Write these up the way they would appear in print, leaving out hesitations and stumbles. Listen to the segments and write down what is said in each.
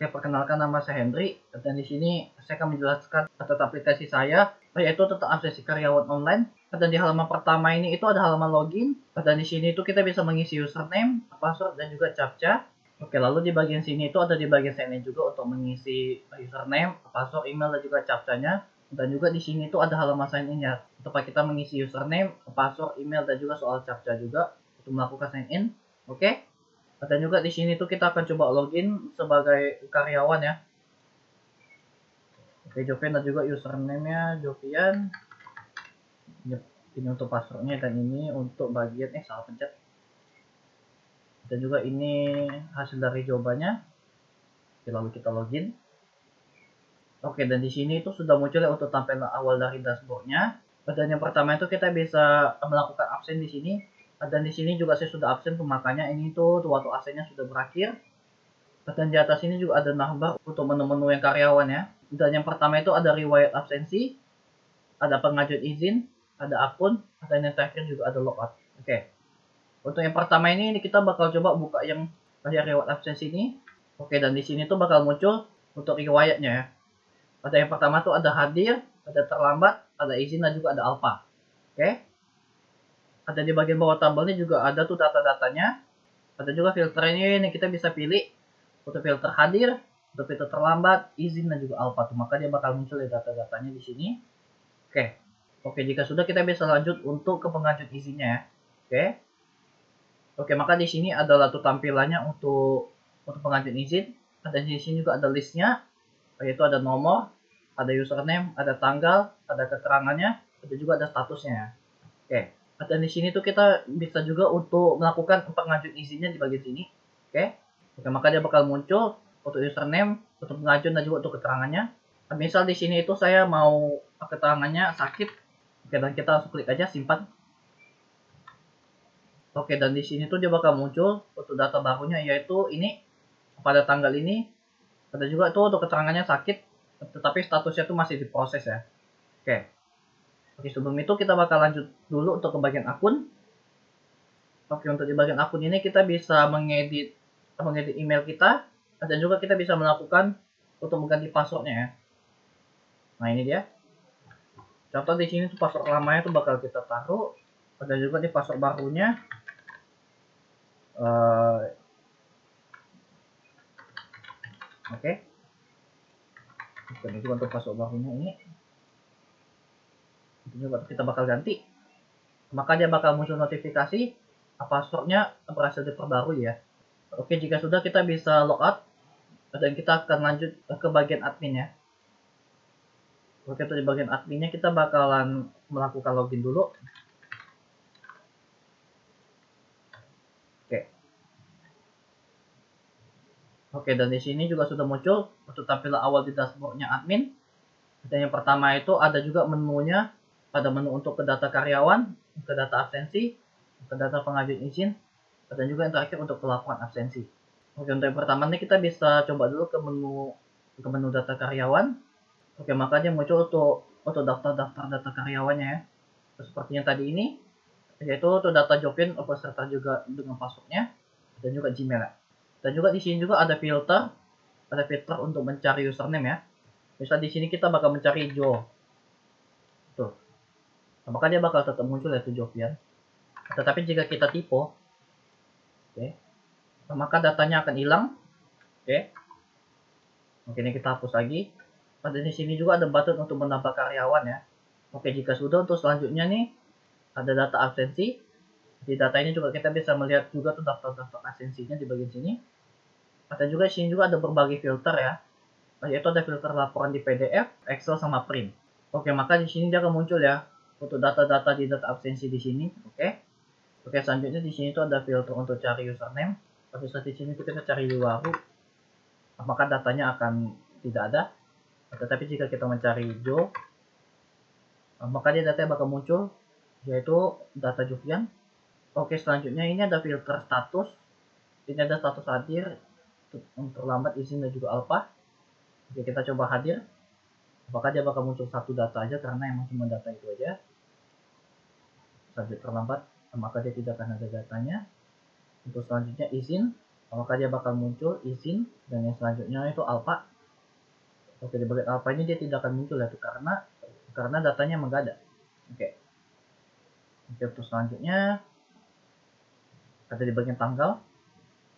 Oke, perkenalkan nama saya Hendri, dan di sini saya akan menjelaskan tentang aplikasi saya, yaitu tentang absensi karyawan online. Dan di halaman pertama ini itu ada halaman login, dan di sini itu kita bisa mengisi username, password, dan juga captcha. Oke, lalu di bagian sini itu ada di bagian sign in juga untuk mengisi username, password, email, dan juga captchanya. Dan juga di sini itu ada halaman sign in ya, tempat kita mengisi username, password, email, dan juga soal captcha juga untuk melakukan sign in. Oke. Dan juga di sini tuh kita akan coba login sebagai karyawan ya. Oke, Jovian dan juga username-nya Jovian. Ini untuk passwordnya dan ini untuk bagian salah pencet. Dan juga ini hasil dari jawabannya. Oke, lalu kita login. Oke, dan di sini itu sudah muncul ya untuk tampilan awal dari dashboardnya. Dan yang pertama itu kita bisa melakukan absen di sini. Dan di sini juga saya sudah absen, makanya ini tuh waktu absennya sudah berakhir. Dan di atas ini juga ada navbar untuk menu-menu yang karyawan ya. Dan yang pertama itu ada riwayat absensi, ada pengajuan izin, ada akun, dan yang terakhir juga ada logout. Oke. Untuk yang pertama ini kita bakal coba buka yang riwayat absensi ini. Oke, dan di sini tuh bakal muncul untuk riwayatnya ya. Ada yang pertama tuh ada hadir, ada terlambat, ada izin, dan juga ada alpha. Oke. Ada di bagian bawah tabelnya juga ada tuh data-datanya. Ada juga filternya ini kita bisa pilih untuk filter hadir, untuk filter terlambat, izin, dan juga alpha tuh. Maka dia bakal muncul ya data-datanya di sini. Oke, jika sudah kita bisa lanjut untuk ke pengajuan izinnya ya. Oke, maka di sini adalah tuh tampilannya untuk pengajuan izin. Ada di sini juga ada listnya, yaitu ada nomor, ada username, ada tanggal, ada keterangannya, ada juga ada statusnya. Oke. Dan di sini tuh kita bisa juga untuk melakukan pengajuan izinnya di bagian sini. Oke, maka dia bakal muncul untuk username, untuk pengajuan, dan juga untuk keterangannya. Misal di sini itu saya mau keterangannya sakit. Oke, dan kita langsung klik aja simpan. Oke, dan di sini tuh dia bakal muncul untuk data barunya, yaitu ini pada tanggal ini. Ada juga tuh untuk keterangannya sakit, tetapi statusnya tuh masih diproses ya. Oke, sebelum itu kita bakal lanjut dulu untuk ke bagian akun. Oke, untuk di bagian akun ini kita bisa mengedit email kita, dan juga kita bisa melakukan untuk mengganti passwordnya ya. Nah, ini dia. Contoh di sini tuh password lamanya tuh bakal kita taruh, ada juga di password barunya. Oke. Ini juga untuk password barunya ini. Ini kita bakal ganti. Maka dia bakal muncul notifikasi passwordnya berhasil diperbarui ya. Oke, jika sudah kita bisa logout, dan kita akan lanjut ke bagian admin ya. Oke, di bagian adminnya kita bakalan melakukan login dulu. Oke, dan di sini juga sudah muncul untuk tampilan awal di dashboardnya admin. Dan yang pertama itu ada juga menunya, ada menu untuk ke data karyawan, ke data absensi, ke data pengajuan izin, dan juga yang terakhir untuk pelaporan absensi. Oke, untuk yang pertama ini kita bisa coba dulu ke menu data karyawan. Oke, makanya muncul untuk daftar data karyawannya ya. Sepertinya tadi ini, yaitu untuk data Jovian beserta juga dengan passwordnya, dan juga Gmail ya. Dan juga di sini juga ada filter untuk mencari username ya. Misal di sini kita bakal mencari Joe. Tuh. Nah, maka dia bakal tetap muncul yaitu Jovian. Tetapi jika kita typo, maka datanya akan hilang. Oke, ini kita hapus lagi. Pada di sini juga ada button untuk menambah karyawan ya. Oke, jika sudah untuk selanjutnya nih ada data absensi. Di data ini juga kita bisa melihat juga tuh daftar-daftar absensinya di bagian sini. Ada juga di sini juga ada berbagai filter ya. Yaitu ada filter laporan di PDF, Excel, sama print. Oke, maka di sini dia akan muncul ya untuk data-data di data absensi di sini. Oke, selanjutnya di sini tuh ada filter untuk cari username. Tapi saat di sini kita cari baru, maka datanya akan tidak ada. Tetapi jika kita mencari Joe, maka dia datanya bakal muncul, yaitu data Jovian. Oke, selanjutnya ini ada filter status. Ini ada status hadir, untuk lambat, izin, dan juga alpha. Oke, kita coba hadir. Apakah dia bakal muncul satu data aja karena emang cuma data itu aja. Saja terlambat, maka dia tidak akan ada datanya. Untuk selanjutnya izin, maka dia bakal muncul izin, dan yang selanjutnya itu alpha. Oke, di bagian alpha ini dia tidak akan muncul ya, karena datanya emang gak ada. Oke, untuk selanjutnya ada di bagian tanggal.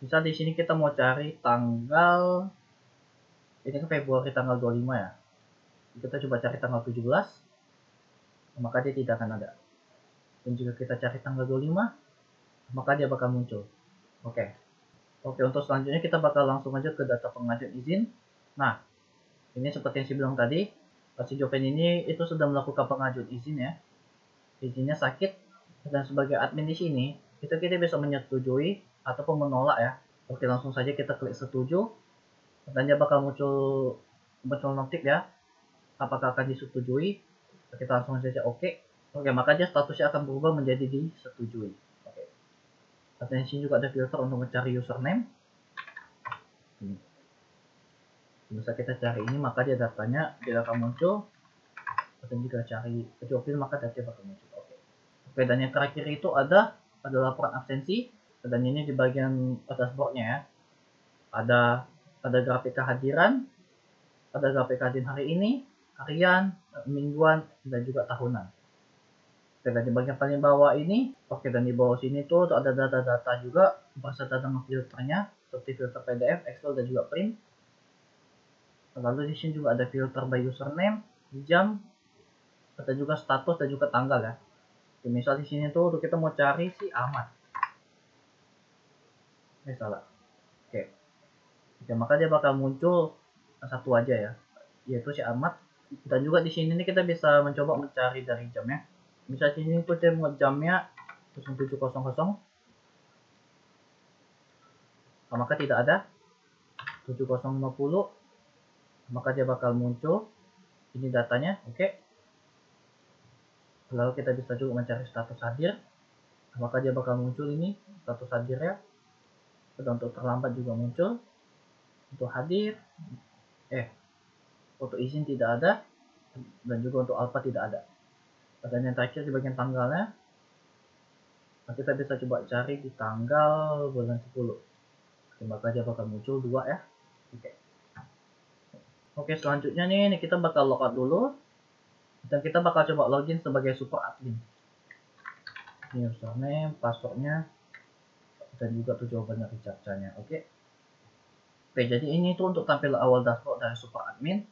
Misal di sini kita mau cari tanggal, ini kan Februari tanggal 25 ya. Kita coba cari tanggal 17, maka dia tidak akan ada. Dan jika kita cari tanggal 25, maka dia bakal muncul. Oke, untuk selanjutnya kita bakal langsung aja ke data pengajuan izin. Nah, ini seperti yang saya bilang tadi, si Joven ini itu sudah melakukan pengajuan izin ya. Izinnya sakit, dan sebagai admin di sini, kita bisa menyetujui ataupun menolak ya. Oke, langsung saja kita klik setuju, dan dia bakal muncul notif ya, apakah akan disetujui. Kita langsung saja oke, maka dia statusnya akan berubah menjadi disetujui. Oke. Dan di sini juga ada filter untuk mencari username. Bisa kita cari ini, maka dia datanya tidak akan muncul. Dan jika cari Jovin, maka datanya bakal muncul. Oke, dan yang terakhir itu ada laporan absensi. Dan ini di bagian dashboardnya ya. Ada grafik kehadiran, ada grafik kehadiran hari ini, harian, mingguan, dan juga tahunan. Oke, dan di bagian paling bawah ini, dan di bawah sini tuh ada data-data juga beserta dengan filternya, seperti filter PDF, Excel, dan juga print. Lalu di sini juga ada filter by username, jam, dan juga status, dan juga tanggal ya. Oke, misal di sini tuh kita mau cari si Ahmad. Salah. Oke, maka dia bakal muncul satu aja ya, yaitu si Ahmad. Dan juga di sini nih kita bisa mencoba mencari dari jamnya. Misal di sini tuh saya mau jamnya 07.00, maka tidak ada. 70.50, maka dia bakal muncul ini datanya. Oke, lalu kita bisa juga mencari status hadir, maka dia bakal muncul ini status hadirnya. Dan untuk terlambat juga muncul, untuk hadir, untuk izin tidak ada, dan juga untuk alpha tidak ada. Dan yang terakhir di bagian tanggalnya, kita bisa coba cari di tanggal bulan 10. Maka dia bakal muncul 2 ya. Oke, selanjutnya nih kita bakal logout dulu, dan kita bakal coba login sebagai super admin. Ini username, passwordnya, dan juga tuh jawaban dari captcha-nya. Oke, jadi ini tuh untuk tampil awal dashboard dari super admin,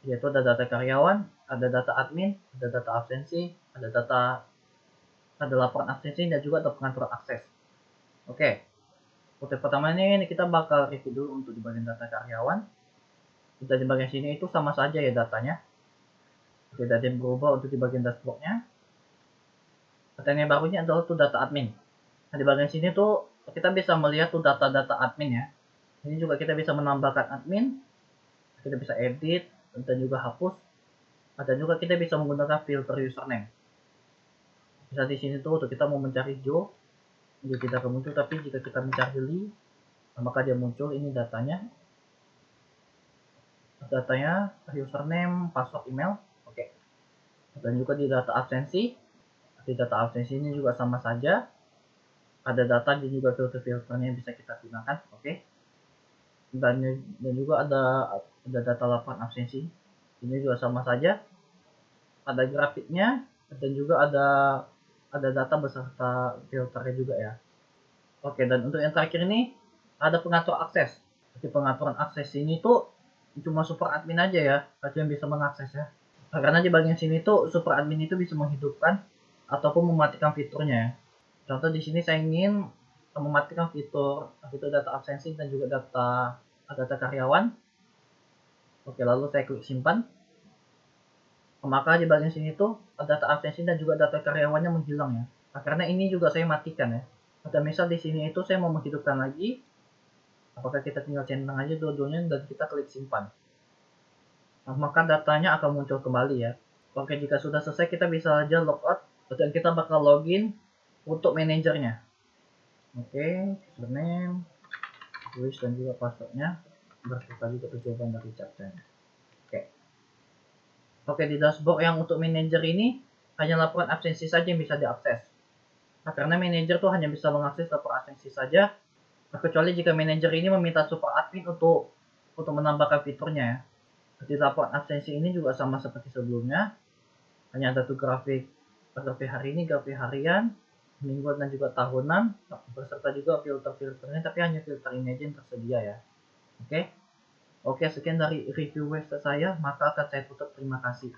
yaitu ada data karyawan, ada data admin, ada data absensi, ada laporan absensi, dan juga ada pengaturan akses. Oke, pertama ini kita bakal review dulu untuk di bagian data karyawan. Kita di bagian sini itu sama saja ya datanya, tidak ada yang berubah untuk di bagian dashboardnya. Dan yang barunya adalah tuh data admin. Nah, di bagian sini tuh kita bisa melihat tuh data-data admin ya. Ini juga kita bisa menambahkan admin, kita bisa edit, dan juga hapus. Dan juga kita bisa menggunakan filter username. Bisa di sini tuh kita mau mencari Joe, dia tidak akan muncul, tapi jika kita mencari Lee, maka dia muncul ini datanya. Username, password, email. Oke. Dan juga di data absensi. Di data absensi ini juga sama saja. Ada data dan juga filter-filternya yang bisa kita gunakan. Oke. Dan juga ada data laporan absensi. Ini juga sama saja. Ada grafiknya, dan juga ada data beserta filternya juga ya. Oke, dan untuk yang terakhir ini ada pengatur akses. Jadi pengaturan akses ini tuh cuma super admin aja ya, yang bisa mengakses ya. Karena di bagian sini tuh super admin itu bisa menghidupkan ataupun mematikan fiturnya ya. Contoh di sini saya ingin mematikan fitur data absensi dan juga data karyawan. Oke, lalu saya klik simpan. Maka di bagian sini tuh data absensi dan juga data karyawannya menghilang ya. Nah, karena ini juga saya matikan ya. Atau misal di sini itu saya mau menghidupkan lagi, apakah kita tinggal centang aja dua-duanya dan kita klik simpan. Nah, maka datanya akan muncul kembali ya. Oke, jika sudah selesai kita bisa aja logout dan kita bakal login untuk manajernya. Oke, username, tulis dan juga passwordnya berserta juga jawaban dari captcha-nya. Oke, di dashboard yang untuk manajer ini hanya laporan absensi saja yang bisa diakses. Nah, karena manajer tuh hanya bisa mengakses laporan absensi saja, Kecuali jika manajer ini meminta support admin untuk menambahkan fiturnya ya. Di laporan absensi ini juga sama seperti sebelumnya, hanya ada tuh grafik hari ini, grafik harian, mingguan dan juga tahunan, beserta juga filter-filternya, tapi hanya filter ini aja yang tersedia ya. Oke, sekian dari review website saya, maka akan saya tutup. Terima kasih.